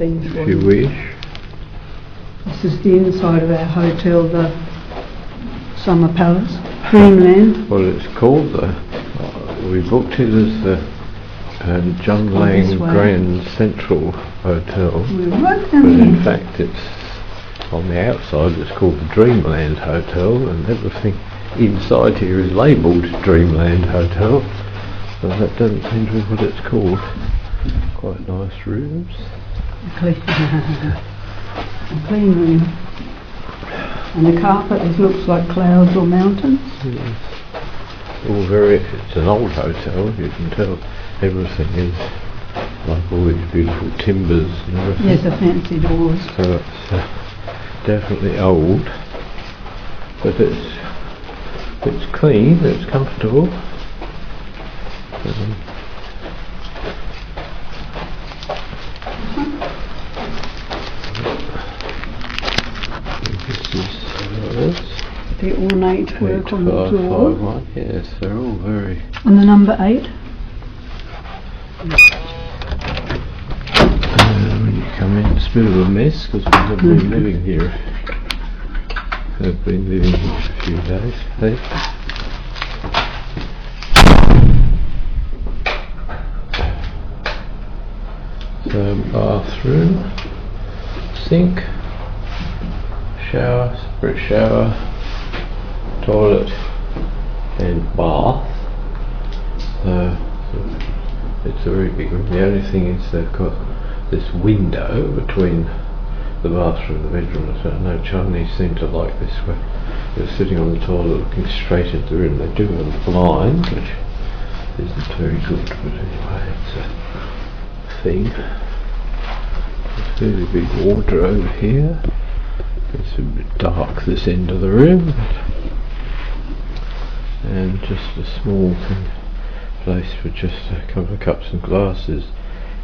things for if you you. wish. This is the inside of our hotel, the Summer Palace, Dreamland. Well, it's called we booked it as the Junlang Grand Central Hotel, We're right but down in here. fact it's on the outside it's called the Dreamland Hotel, and everything inside here is labelled Dreamland Hotel, so that doesn't seem to be what it's called. Quite nice rooms. A clean room. And the carpet, it looks like clouds or mountains. Yes. It's an old hotel, you can tell everything is like all these beautiful timbers and everything. Yes, the fancy doors. So it's definitely old, but it's clean, it's comfortable. This is The ornate work on the door. 8551. Yes, they're all very. And the number 8. When you come in, it's a bit of a mess because we have been living here. I've been living here for a few days. Hey? So, bathroom, sink, shower, separate shower, toilet, and bath. So it's a very big room. The only thing is they've got this window between the bathroom and the bedroom. So I know Chinese seem to like this, where you're sitting on the toilet looking straight into the room. They do have a blind, which isn't very good, but anyway, it's a thing. There's a really big wardrobe here. It's a bit dark this end of the room, and just a small place for just a couple of cups and glasses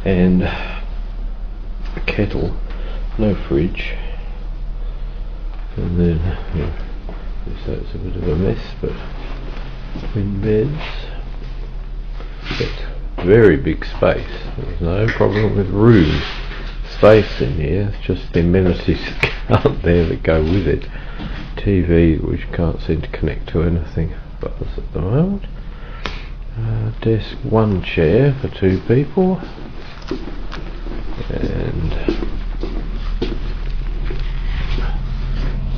and a kettle, no fridge. And then that's a bit of a mess, but twin beds. It's very big space. There's no problem with room space in here. It's just the amenities that aren't there that go with it. TV, which can't seem to connect to anything but us at the moment. Desk, one chair for 2 people, and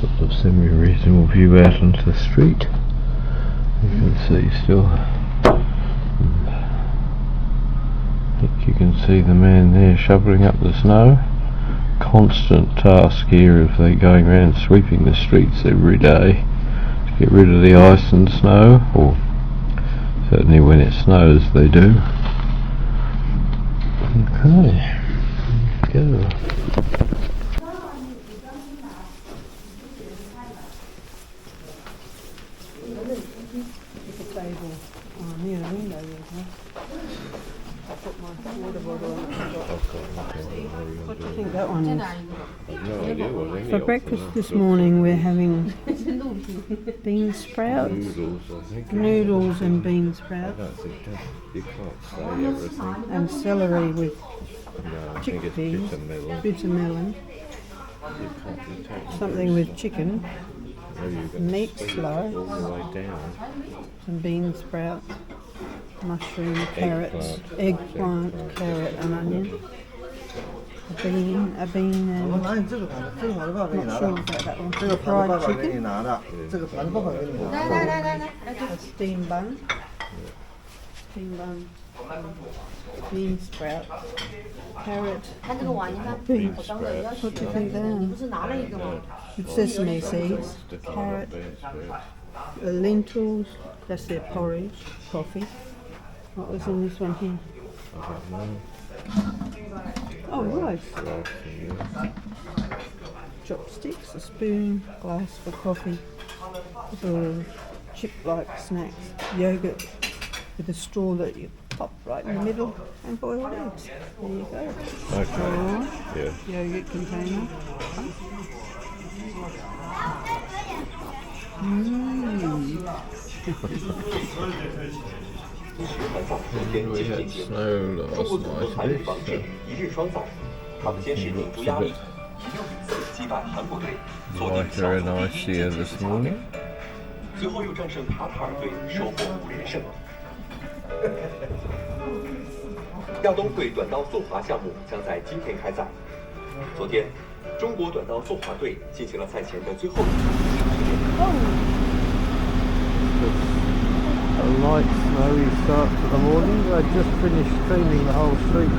sort of semi-reasonable view out onto the street. You can see still. I think you can see the man there shoveling up the snow. Constant task here if they're going around sweeping the streets every day to get rid of the ice and snow, or certainly when it snows they do. Okay, go. Near the window, I put my water bottle on it. What do you think that one is? No idea what any For of breakfast them this morning we're having bean sprouts, noodles, I think. noodles and bean I sprouts, don't think you can't say everything. and celery with No, I think it's chickpeas, bitter melon. bitter melon, You take something with chicken, maybe you've got meat to slow, all the way down. some bean sprouts, mushroom, carrots, eggplant, carrot and onion. A bean, not sure about that one. Fried chicken, a steamed bun, bean sprouts, carrot, beans. What do you think there? With sesame seeds, carrot, lentils, that's their porridge, coffee. What was in this one here? Oh, rice. Chopsticks, a spoon, glass for coffee, little chip-like snacks, yogurt with a straw that you pop right in the middle, and boiled eggs. There you go. Okay. Yeah. Yogurt container. Again, we had snow last night a bit, so 他们先是顶住压力，以6-4击败韩国队，锁定小组第一晋级资格。随后又战胜卡塔尔队，收获5连胜。亚冬会短道速滑项目将在今天开赛。昨天，中国短道速滑队进行了赛前的最后一场训练。A light snowy start to the morning. I just finished cleaning the whole street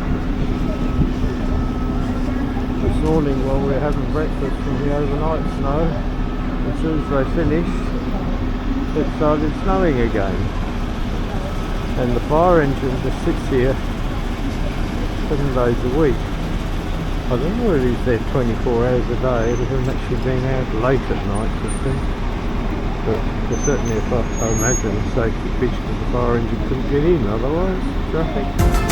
this morning while we were having breakfast from the overnight snow. As soon as they finished, it started snowing again, and the fire engine just sits here 7 days a week. I don't know whether he's there 24 hours a day. It hasn't actually been out late at night, just then. But there's certainly, I imagine, a safety pitch because the fire engine couldn't get in otherwise, traffic.